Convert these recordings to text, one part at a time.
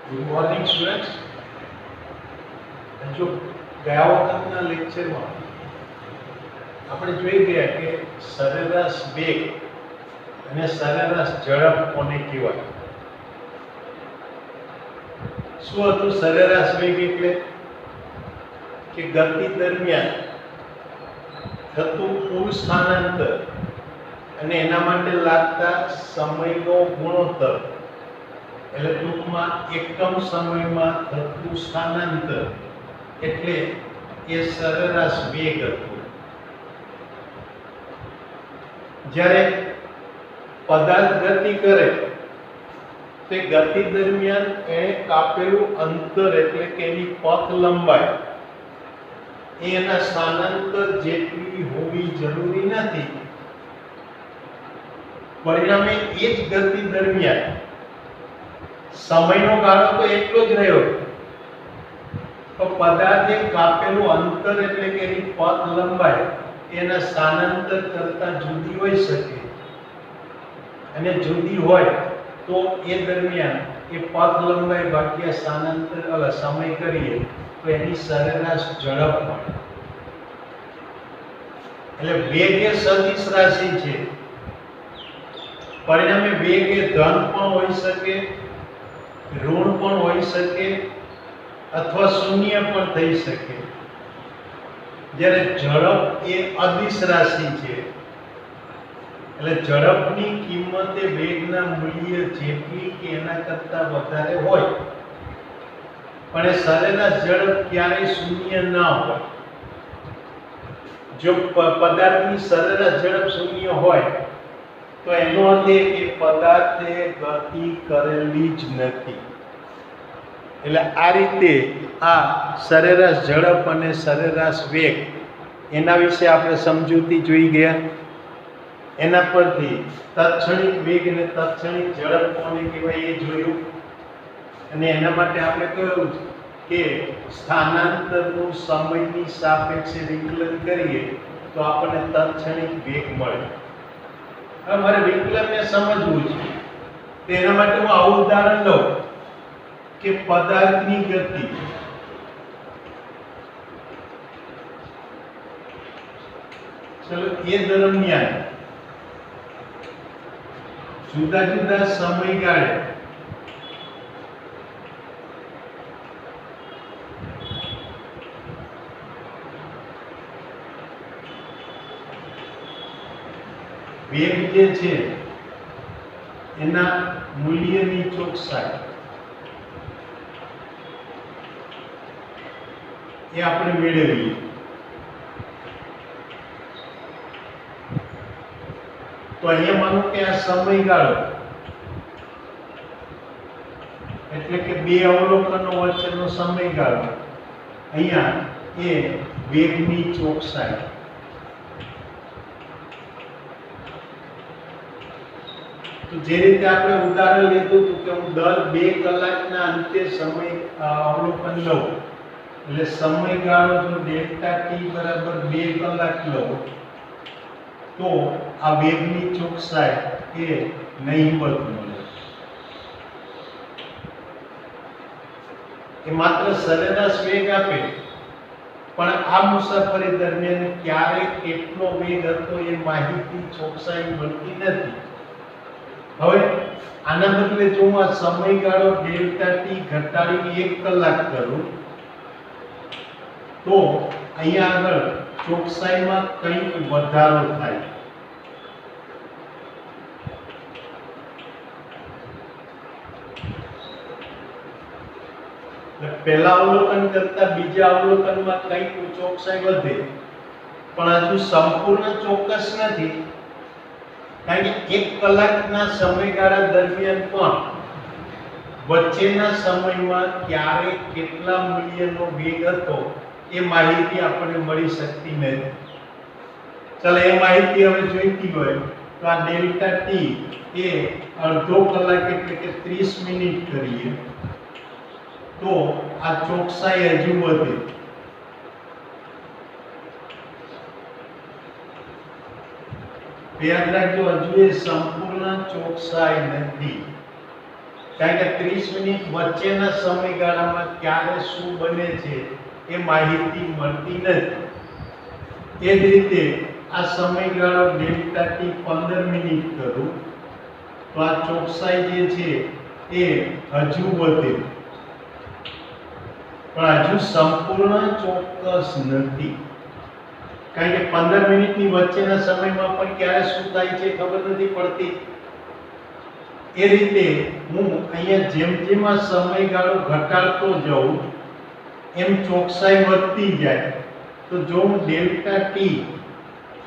Good morning students. જો ગયા વખતના લેક્ચરમાં આપણે જોઈ ગયા કે સરેરાશ વેગ અને સરેરાશ ઝડપ કોને કહેવાય. શું હતું સરેરાશ વેગ? એટલે કે ગતિ દરમિયાન થતું કુલ સ્થાનાંતર અને એના માટે લાગતા સમયનો ગુણોત્તર, એટલે ટૂંકમાં એકમ સમયમાં થતું સ્થાનાંતર, એટલે એ સરેરાશ વેગ હતું. જ્યારે પદાર્થ ગતિ કરે તે ગતિ દરમિયાન એણે કાપેલું અંતર એટલે કે એની પથ લંબાઈ એના સ્થાનાંતર જેટલી હોવી જરૂરી નથી. પરિણામે એ જ ગતિ દરમિયાન સમયનો ગાળો તો એટલો જ રહ્યો, તો પદાર્થે કાપેલું અંતર એટલે કે એની પથ લંબાઈ એના સ્થાનાંતર કરતા જુદી હોઈ શકે, અને જુદી હોય તો એ દરમિયાન એ પથ લંબાઈ ભાગ્યા સ્થાનાંતર સમય કરીએ તો એની સરેરાશ ઝડપ મળે. એટલે વેગ એ સદિશ રાશિ છે. પરિણામે વેગ એ ધન પણ હોઈ શકે, ઋણ પણ હોઈ શકે, અથવા શૂન્ય પણ થઈ શકે. જ્યારે ઝડપ એ અદિશ રાશિ છે, એટલે ઝડપની કિંમત એ વેગના મૂલ્ય જેટલી કે એના કરતા વધારે હોય, પણ એ સરેરાશ ઝડપ ક્યારેય શૂન્ય ના હોય. જો પદાર્થની સરેરાશ ઝડપ શૂન્ય હોય તો એનો અર્થ એ કે પદાર્થે ગતિ કરેલી જ નથી. એટલે આ રીતે આ સરેરાશ ઝડપ અને સરેરાશ વેગ એના વિશે આપણે સમજૂતી જોઈ ગયા. એના પરથી તત્ક્ષણિક વેગ અને તત્ક્ષણિક ઝડપ કોને કહેવાય એ જોયું. અને એના માટે આપણે કહ્યું કે સ્થાનાંતરનું સમયની સાપેક્ષે વિકલન કરીએ તો આપણને તત્ક્ષણિક વેગ મળે. હવે મારે વિકલનને સમજવું છે, તો એના માટે હું આવું ઉદાહરણ લઉં કે પદાર્થની ગતિ ચલો એ દરમિયાન જુદા જુદા સમયગાળે વેગ જે છે એના મૂલ્યની ચોકસાઈ એ આપણે મેળવીએ. તો અહીંયા માનો કે આ સમયગાળો એટલે કે બે અવલોકનો વચ્ચેનો સમયગાળો, અહીંયા એ વેગની ચોકસાઈ. તો જે રીતે આપણે ઉદાહરણ લીધું હતું કે હું દર 2 કલાકના અંતે સમય અવલોકન લઉં, એટલે સમયગાળો જો ડેલ્ટા ટી બરાબર 2 કલાક લઉં તો આ વેગની ચોકસાઈ એ નહીવત મળે. એ માત્ર સરેરાશ વેગ આપે, પણ આ મુસાફરી દરમિયાન ક્યારે કેટલો વેગ હતો એ માહિતી ચોકસાઈ મળતી નથી. હવે આના બદલે જો હું આ સમયગાળો ડેલ્ટા ટી ઘટાડીને 1 કલાક કરું તો અહીંયા આગળ ચોકસાઈમાં કંઈક વધારો થાય. પહેલા અવલોકન કરતા બીજા અવલોકનમાં કંઈક ચોકસાઈ વધે, પણ હજુ સંપૂર્ણ ચોક્કસ નથી. કારણ કે 1 કલાકના સમયગાળા દરમિયાન પણ વચ્ચેના સમયમાં ક્યારે કેટલા મૂલ્યનો વેગ હતો એ માહિતી આપણને મળી શકતી નથી. ચાલો એ માહિતી હવે જોઈતી હોય તો આ ડેલ્ટા ટી એ અડધો કલાક એટલે કે 30 મિનિટ કરીએ તો આ ચોકસાઈ હજુ વધે. યાદ રાખજો, હજુ એ સંપૂર્ણ ચોકસાઈ નથી. કારણ કે 30 મિનિટ વચ્ચેના સમયગાળામાં ક્યારે શું બને છે એ માહિતી મળતી નથી। એ જ રીતે આ સમયગાળો ડેલ્ટા ટી 15 મિનિટ કરું તો આ ચોકસાઈ જે છે એ હજુ વધે, પણ હજુ સંપૂર્ણ ચોક્કસ નથી, કારણ કે 15 મિનિટની વચ્ચેના સમયમાં પણ ક્યારે શું થાય છે ખબર નથી પડતી। એ રીતે હું અહીંયા જેમ જેમ આ સમયગાળો ઘટાડતો જાઉં એમ ચોકસાઈ વધતી જાય। તો જો હું ડેલ્ટા ટી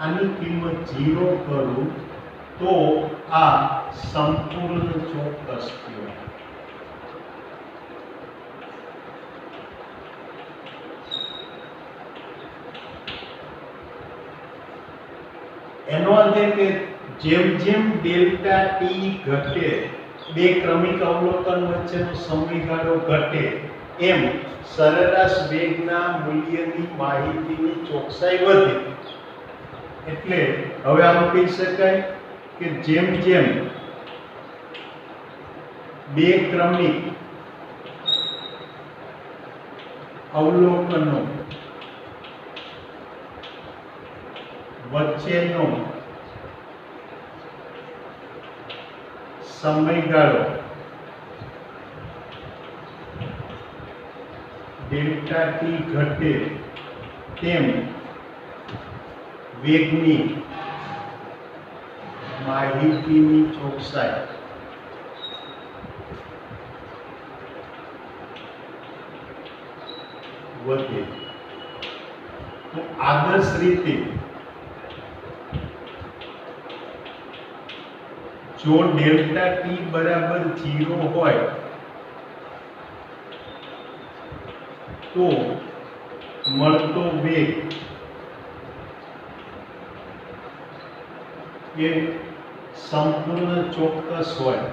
આની કિંમત 0 કરું તો આ સંપૂર્ણ ચોક્કસ કહેવાય। એનો અર્થ એ કે જેમ જેમ ડેલ્ટા ટી ઘટે, બે ક્રમિક અવલોકન વચ્ચેનો સમયગાળો ઘટે, એમ સરેરાશ વેગના મૂલ્યની માહિતીની ચોકસાઈ વધે। એટલે હવે આમ કહી શકાય કે જેમ જેમ બે ક્રમિક અવલોકનો વચ્ચેનો સમયગાળો ડેલ્ટા ટી ઘટે તેમ વેગની માહિતીની ચોકસાઈ વધે। તો આદર્શ રીતે જો ડેલ્ટા ટી બરાબર 0 હોય તો મળતો વેગ એ સંપૂર્ણ ચોક્કસ હોય।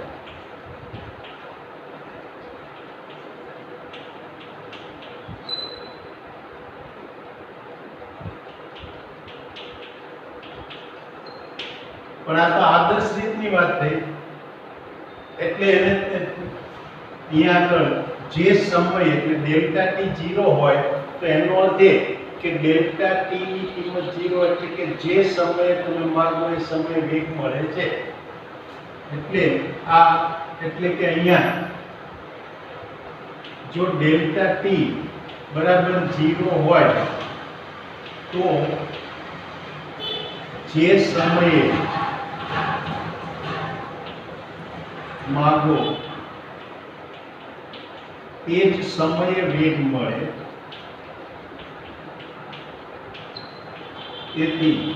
પણ આ તો આદર્શ રીતની વાત થઈ, એટલે એને અહીંયા આગળ જે સમય એટલે ડેલ્ટા ટી 0 હોય તો એનો અર્થ એ કે ડેલ્ટા ટી ની કિંમત 0 એટલે કે જે સમયે તમે માગો એ સમયે વેગ મળે છે। એટલે કે અહીંયા જો ડેલ્ટા ટી બરાબર 0 હોય તો જે સમયે માગો તે જ સમયે વેગ મળે। તેથી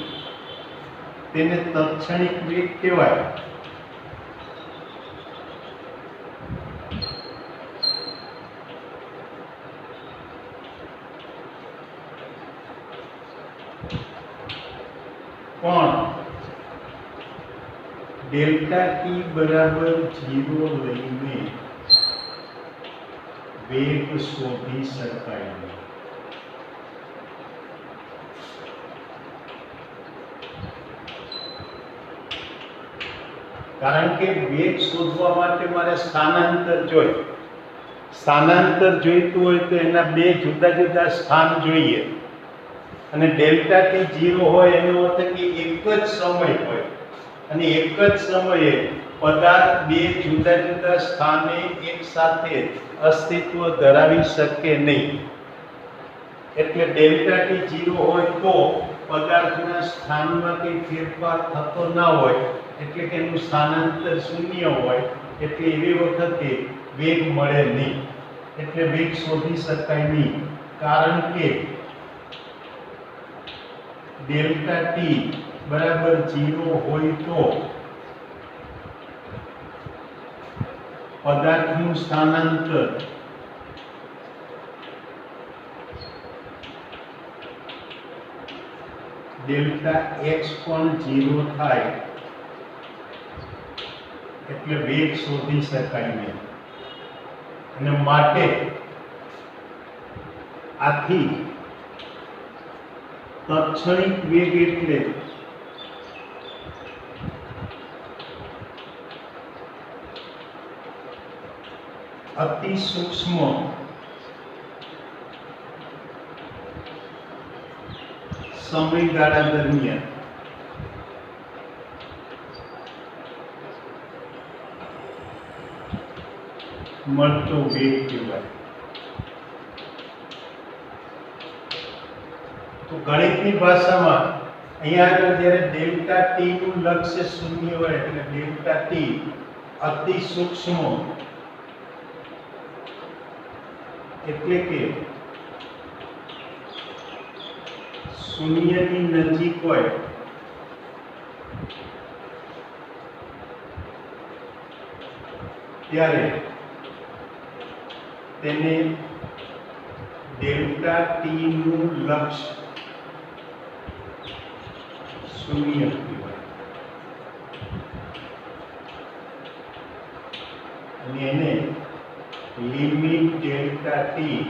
તેને તત્ક્ષણિક વેગ કહેવાય। પણ ડેલ્ટા ટી બરાબર 0 લઈને વેગ શોધી શકાય નહીં। કારણ કે વેગ શોધવા માટે મારે સ્થાનાંતર જોઈએ। સ્થાનાંતર જોઈતું હોય તો એના બે જુદા જુદા સ્થાન જોઈએ, અને ડેલ્ટા ટી 0 હોય એનો અર્થ કે એક જ સમય હોય, અને એક જ સમયે પદાર્થ બે જુદા જુદા સ્થાને એક સાથે અસ્તિત્વ ધરાવી શકે નહીં। એટલે ડેલ્ટા ટી 0 હોય તો પદાર્થના સ્થાનમાં કંઈ ફેરફાર થતો ના હોય, એટલે કે એનું સ્થાનાંતર શૂન્ય હોય, એટલે એવી વખતે વેગ મળે નહીં। એટલે વેગ શોધી શકાય નહીં, કારણ કે ડેલ્ટા ટી બરાબર 0 હોય તો પદાર્થનું સ્થાનાંતર ડેલ્ટા x પણ 0 થાય, એટલે વેગ શોધી શકાય નહીં। અને માટે આથી તત્ક્ષણિક વેગ એટલે અતિ સૂક્ષ્મ સમયગાળા દરમિયાન મળતો વેગ કહેવાય. તો ગણિતની ભાષામાં અહીંયા આગળ જ્યારે ડેલ્ટા ટી નું લક્ષ્ય શૂન્ય હોય એટલે ડેલ્ટા ટી અતિ સૂક્ષ્મ એટલે કે શૂન્યની નજીક હોય ત્યારે તેને ડેલ્ટા ટી નું લક્ષ્ય શૂન્ય કહેવાય. અને એને limit delta t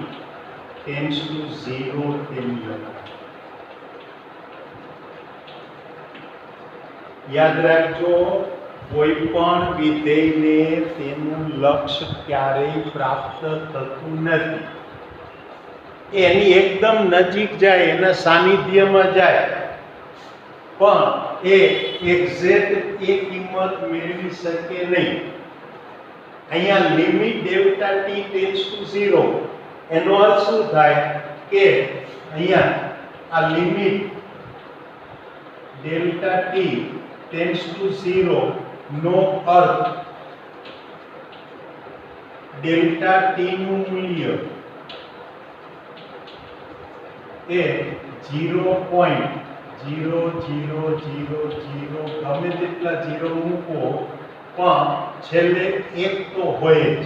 tends to 0 તેમ લખાય. યાદ રાખજો, કોઈ પણ વિધેયને તેનું લક્ષ્ય ક્યારેય પ્રાપ્ત થતું નથી. એની એકદમ નજીક જાય, એના સાનિધ્યમાં જાય, પણ એ એક્ઝેક્ટ એ કિંમત મેળવી શકે નહીં. અહીંયા limit delta t tends to 0 એનો અર્થ શું થાય કે અહીંયા આ limit delta t tends to 0 નો અર્થ ડેલ્ટા ટી નું મૂલ્ય એ 0.0000 ગમે તેટલા 0 મૂકો પણ છેલ્લે એક તો હોય જ.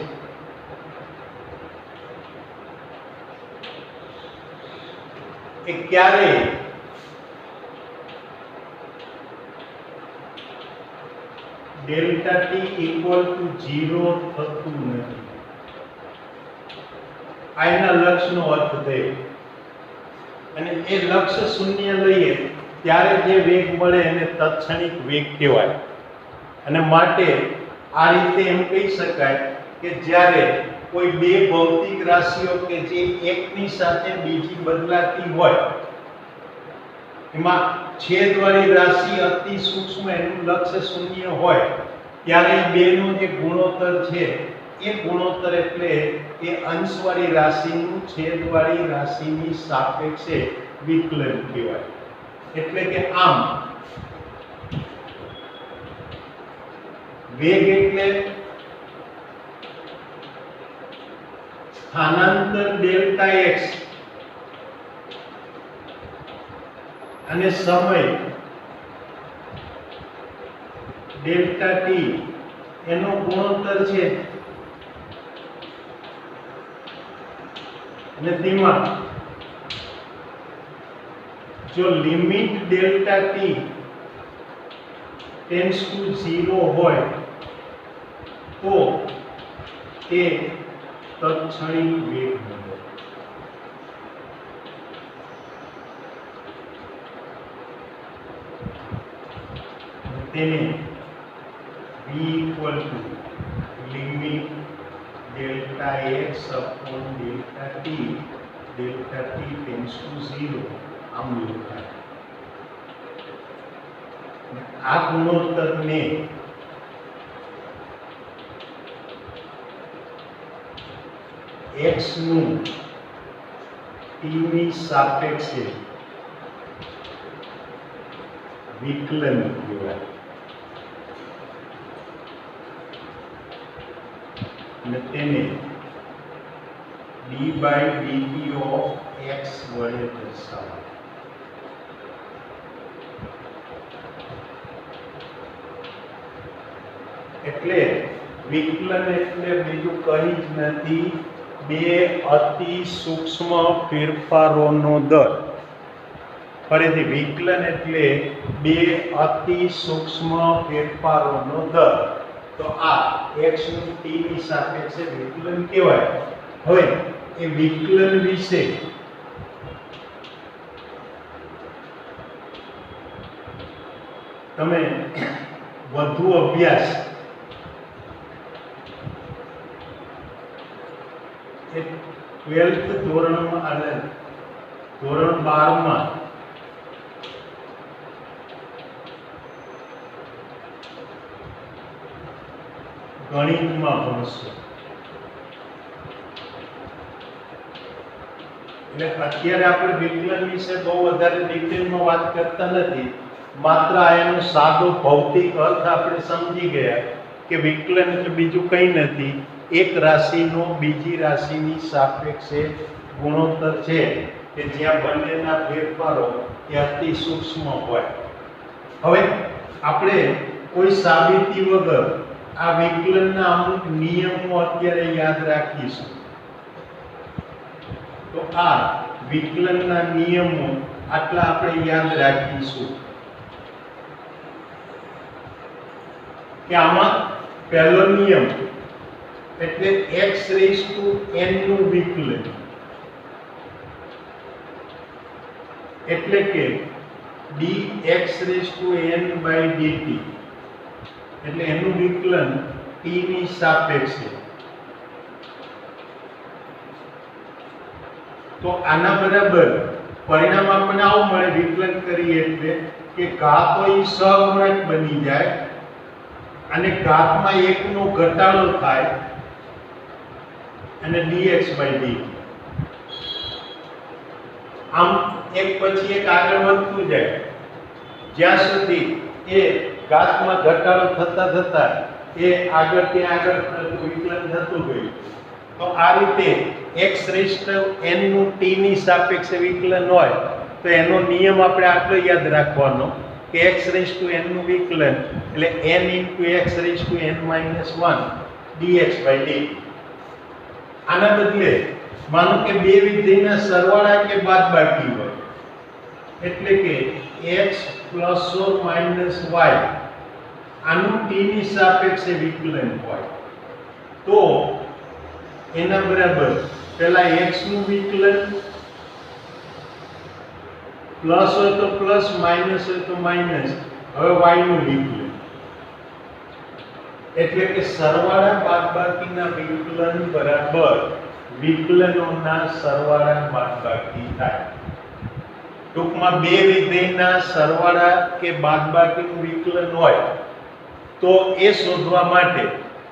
એ ક્યારે ડેલ્ટા ટી ઇક્વલ ટુ 0 થતું નથી. આ એના લક્ષ્યનો અર્થ થયો. અને એ લક્ષ્ય શૂન્ય લઈએ ત્યારે જે વેગ મળે એને તત્ક્ષણિક વેગ કહેવાય. અને માટે આ રીતે એમ કહી શકાય કે જ્યારે કોઈ બે ભૌતિક રાશિઓ કે જે એકની સાથે બીજી બદલાતી હોય, એમાં છેદવાળી રાશિ અતિ સૂક્ષ્મ એનું લક્ષ્ય શૂન્ય હોય, ત્યારે બેનો જે ગુણોત્તર છે એ ગુણોત્તર એટલે એ અંશવાળી રાશિનું છેદવાળી રાશિની સાપેક્ષે વિકલન કહેવાય. એટલે કે આમ વેગ એટલે સ્થાનાંતર ડેલ્ટા એક્સ અને સમય ડેલ્ટા ટી એનો ગુણોત્તર છે. અને તેમાં જો limit delta t tends to 0 હોય તો તે તત્ક્ષણિક વેગ મળે. તેને v equal to limit delta x upon delta t tends to 0 આમ લખાય. આ ગુણોત્તરને x નું t ની સાપેક્ષે વિકલન કહેવાય. અને તેને d by dt of x વડે દર્શાવાય. એટલે વિકલન એટલે બીજું કંઈ જ નથી, બે અતિ સૂક્ષ્મ ફેરફારોનો દર. ફરીથી વિકલન એટલે બે અતિ સૂક્ષ્મ ફેરફારોનો દર. તો આ x નું t ની સાપેક્ષે વિકલન કહેવાય. હવે એ વિકલન વિશે તમે વધુ અભ્યાસ એ 12th ધોરણમાં અને ધોરણ 12માં ગણિતમાં ભણશો. એટલે અત્યારે આપણે વિકલન વિશે બહુ વધારે ડિટેલમાં વાત કરતા નથી, માત્ર આ એનો સાદો ભૌતિક અર્થ આપણે સમજી ગયા કે વિકલન એટલે બીજું કંઈ નથી, એક રાશિનો બીજી રાશિની સાપેક્ષે ગુણોત્તર છે કે જ્યાં બંનેના ફેરફારો એ અતિ સૂક્ષ્મ હોય. હવે આપણે કોઈ સાબિતી વગર આ વિકલનના અમુક નિયમો અત્યારે યાદ રાખીશું. તો આ વિકલનના નિયમો આટલા આપણે યાદ રાખીશું કે આમાં પહેલો નિયમ એટલે x⁴n નું વિકલન, એટલે કે dx⁴n/dt, એટલે એનું વિકલન t ની સાપેક્ષે. તો આના બરાબર પરિણામ આપણને આવું મળે વિકલન કરીએ એટલે કે ઘાત હોય સહગુણક બની જાય અને ઘાતમાં 1 નો ઘટાડો થાય અને dx/dt. આમ એક પછી એક આગળ વધતું જાય જ્યાં સુધી એ ઘાતમાં ઘટાડો થતા થતા એ આગળ વિકલન થતું ગયું. તો આ રીતે x⁴n નું t ની સાપેક્ષે વિકલન હોય તો એનો નિયમ આપણે આટલો યાદ રાખવાનો કે x⁴n નું વિકલન એટલે n × x⁴n−1 dx/dt. આના બદલે માનો કે બે વિધેયના સરવાળા કે બાદબાકી હોય, એટલે કે x ± y આનું t ની સાપેક્ષે વિકલન હોય તો એના બરાબર પહેલા x નું વિકલન, પ્લસ હોય તો પ્લસ, માઈનસ હોય તો માઈનસ, હવે y નું વિકલન. એટલે કે સરવાળા બાદબાકીના વિકલન બરાબર વિકલનોના સરવાળા બાદબાકી થાય. ટૂંકમાં બે વિધેયના સરવાળા કે બાદબાકીનું વિકલન હોય તો એ શોધવા માટે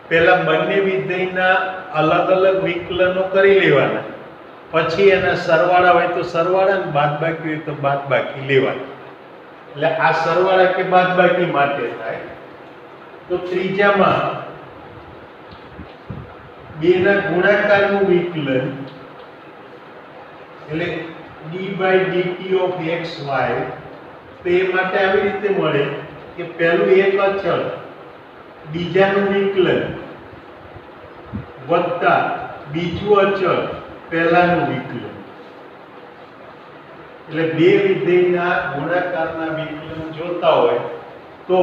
પહેલા બંને વિધેયના અલગ અલગ વિકલનો કરી લેવાના, પછી એના સરવાળા હોય તો સરવાળા અને બાદબાકી હોય તો બાદબાકી લેવાના. એટલે આ સરવાળા કે બાદબાકી માટે થાય. તો ત્રીજામાં બેના ગુણાકારનું વિકલન એટલે d/dt of xy, તો એ માટે આવી રીતે મળે કે પહેલું એક અચળ બીજાનું વિકલન વત્તા બીજું અચળ પહેલાનું વિકલન. એટલે બે વિધેયના ગુણાકારના વિકલન જોતા હોય તો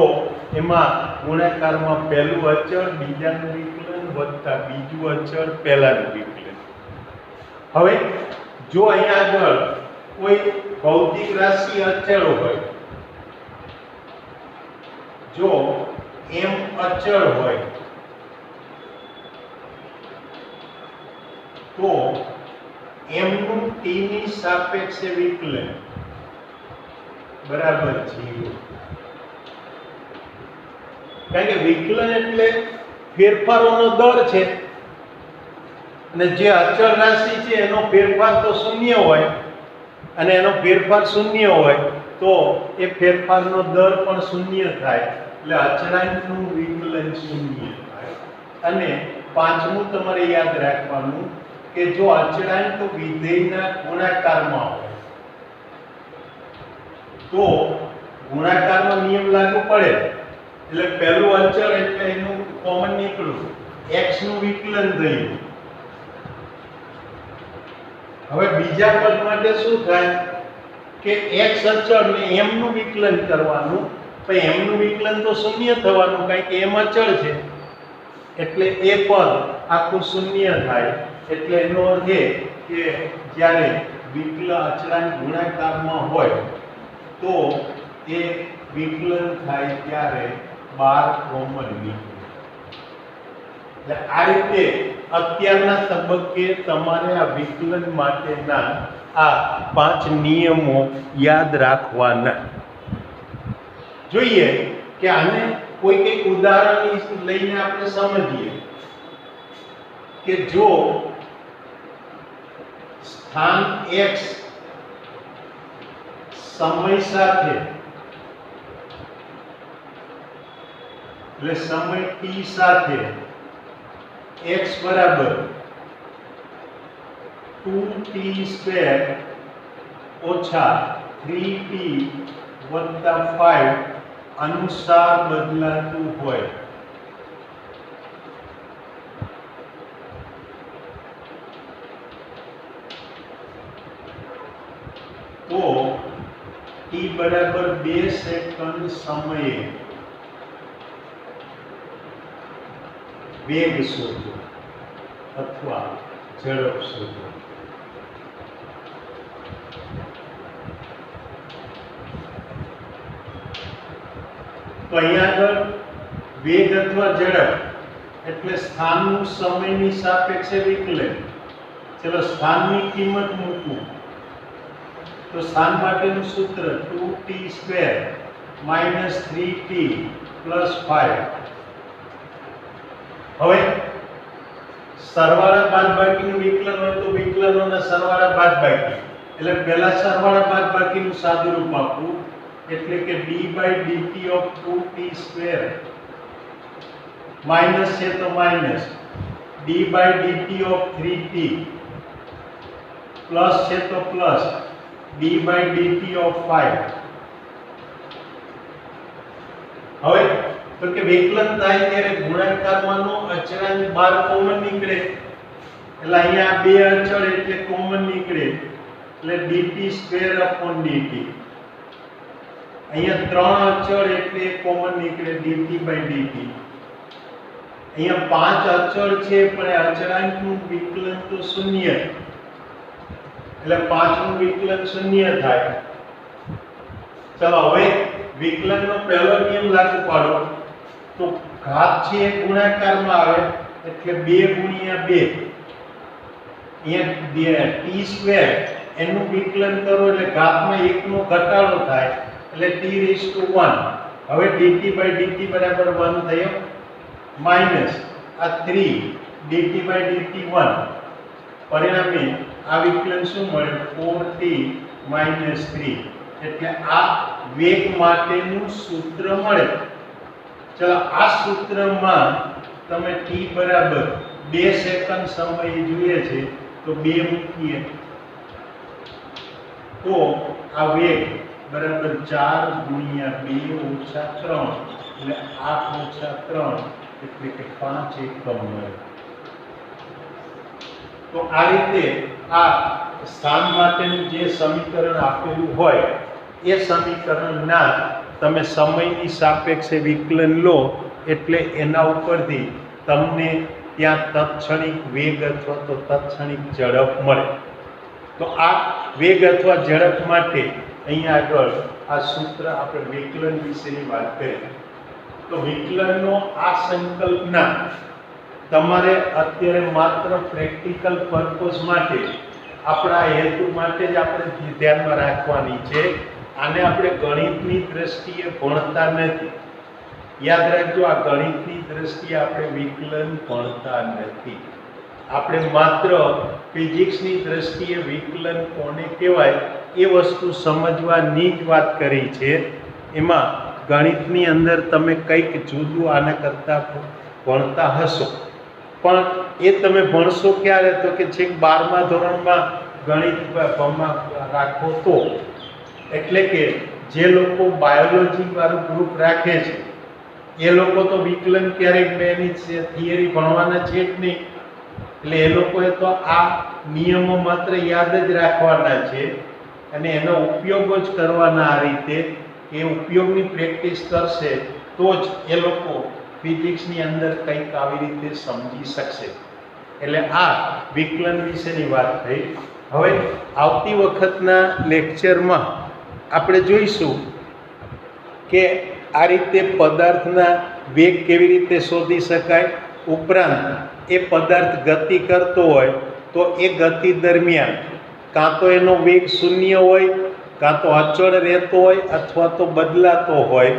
એમાં ગુણાકારમાં પહેલું અચળ બીજાનું વિકલન વત્તા બીજું અચળ પહેલાનું વિકલન. હવે જો અહીંયા આગળ કોઈ ભૌતિક રાશિ અચળ હોય, જો m અચળ હોય તો m નું t ની સાપેક્ષે વિકલન બરાબર 0. કારણ કે વિકલન એટલે ફેરફારોનો દર છે અને જે અચળ રાશિ છે એનો ફેરફાર તો શૂન્ય હોય અને એનો ફેરફાર શૂન્ય હોય તો એ ફેરફારનો દર પણ શૂન્ય થાય, એટલે અચળાંકનું વિકલન શૂન્ય થાય. અને પાંચમું તમારે યાદ રાખવાનું કે જો અચળાંક વિધેયના ગુણાકારમાં હોય તો ગુણાકારનો નિયમ લાગુ પડે. એટલે પહેલું અચળ એટલે એનું કોમન નીકળ્યું, x નું વિકલન થયું. હવે બીજા પદ માટે શું થાય કે x અચળ ને m નું વિકલન કરવાનું, પણ m નું વિકલન તો શૂન્ય થવાનું કારણ કે m અચળ છે, એટલે એ પદ આખું શૂન્ય થાય. એટલે એનો અર્થ એ કે જ્યારે વિકલન અચળાંક ગુણાકારમાં હોય તો એ વિકલન થાય ત્યારે 12 કોમન નીકળે. એટલે આ રીતે અત્યારના તબક્કે તમારે આ વિકલન માટેના આ 5 નિયમો યાદ રાખવાના. જોઈએ કે આને કોઈ એક ઉદાહરણ લઈને આપણે સમજીએ કે જો સ્થાન x સમય સાથે એટલે સમય t સાથે x બરાબર 2t² ઓછા 3t વત્તા 5 અનુસાર બદલાતું હોય તો t બરાબર 2 સેકન્ડ સમયે વેગ શોધો અથવા ઝડપ શોધો. તો અહીંયા આગળ વેગ અથવા ઝડપ એટલે સ્થાનનું સમયની સાપેક્ષે વિકલન. ચલો સ્થાનની કિંમત મૂકું તો સ્થાન માટેનું સૂત્ર 2t² - 3t + 5. હવે સરવાળા બાદબાકીનું વિકલન હોય તો વિકલનોના સરવાળા બાદબાકી એટલે પહેલા સરવાળા બાદબાકીનું સાદુરૂપ આપવું એટલે કે d/dt of 2t² માઈનસ છે તો minus d/dt of 3t plus છે તો પ્લસ d/dt of 5. હવે તો કે વિકલન થાય ત્યારે ગુણાકારમાંનો અચળાંક બહાર કોમન નીકળે એટલે અહીંયા બે અચળ એટલે કોમન નીકળે એટલે dt²/dt. અહીંયા ત્રણ અચળ એટલે કોમન નીકળે dt/dt. અહીંયા પાંચ અચળ છે પણ અચળાંકનું વિકલન તો શૂન્ય એટલે 5 નું વિકલન શૂન્ય થાય. ચલો હવે વિકલનનો પહેલો નિયમ લાગુ પાડો તો ઘાત છે એ ગુણાકારમાં આવે એટલે 2 × 2 અહીંયા t² એનું વિકલન કરો એટલે ઘાતમાં 1 નો ઘટાડો થાય એટલે t⁻1. હવે dt/dt બરાબર 1 થયો માઈનસ આ 3 dt/dt 1. પરિણામે આ વિકલન શું મળે 4t - 3 એટલે આ વેગ માટેનું સૂત્ર મળે. ચલો આ સૂત્રમાં તમે t બરાબર 2 સેકન્ડ સમય જોઈએ છે તો 2 મૂકીએ તો આ વેગ બરાબર 4 × 2 - 3 એટલે 8 - 3 એટલે કે 5 એકમ મળે. તો આ રીતે આ સ્થાન માટેનું જે સમીકરણ આપેલું હોય એ સમીકરણના તમે સમયની સાપેક્ષે વિકલન લો એટલે એના ઉપરથી તમને ત્યાં તત્ક્ષણિક વેગ અથવા તો તત્ક્ષણિક ઝડપ મળે. તો આ વેગ અથવા ઝડપ માટે અહીંયા આગળ આ સૂત્ર આપણે વિકલન વિશેની વાત કરી. તો વિકલનનો આ સંકલ્પના તમારે અત્યારે માત્ર પ્રેક્ટિકલ પર્પઝ માટે આપણા હેતુ માટે જ આપણે ધ્યાનમાં રાખવાની છે. આને આપણે ગણિતની દ્રષ્ટિએ ભણતા નથી. યાદ રાખજો આ ગણિતની દ્રષ્ટિએ આપણે વિકલન ભણતા નથી. આપણે માત્ર ફિઝિક્સની દ્રષ્ટિએ વિકલન કોને કહેવાય એ વસ્તુ સમજવાની જ વાત કરી છે. એમાં ગણિતની અંદર તમે કંઈક જુદું આના કરતાં ભણતા હશો પણ એ તમે ભણશો ક્યારે તો કે છેક 12મા ધોરણમાં ગણિત રાખો તો. એટલે કે જે લોકો બાયોલોજી વાળું ગ્રુપ રાખે છે એ લોકો તો વિકલન ક્યારેક એની થિયરી ભણવાના છે જ નહીં. એટલે એ લોકોએ તો આ નિયમો માત્ર યાદ જ રાખવાના છે અને એનો ઉપયોગ જ કરવાના. આ રીતે એ ઉપયોગની પ્રેક્ટિસ કરશે તો જ એ લોકો ફિઝિક્સની અંદર કંઈક આવી રીતે સમજી શકશે. એટલે આ વિકલન વિશેની વાત થઈ. હવે આવતી વખતના લેક્ચરમાં આપણે જોઈશું કે આ રીતે પદાર્થના વેગ કેવી રીતે શોધી શકાય ઉપરાંત એ પદાર્થ ગતિ કરતો હોય તો એ ગતિ દરમિયાન કાં તો એનો વેગ શૂન્ય હોય, કાં તો અચળ રહેતો હોય અથવા તો બદલાતો હોય,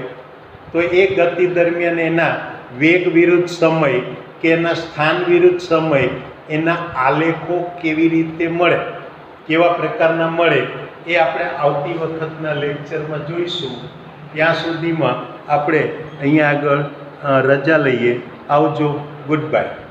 તો એ ગતિ દરમિયાન એના વેગ વિરુદ્ધ સમય કે એના સ્થાન વિરુદ્ધ સમય એના આલેખો કેવી રીતે મળે, કેવા પ્રકારના મળે એ આપણે આવતી વખતના લેક્ચરમાં જોઈશું. ત્યાં સુધીમાં આપણે અહીંયા આગળ રજા લઈએ. આવજો. Good bye.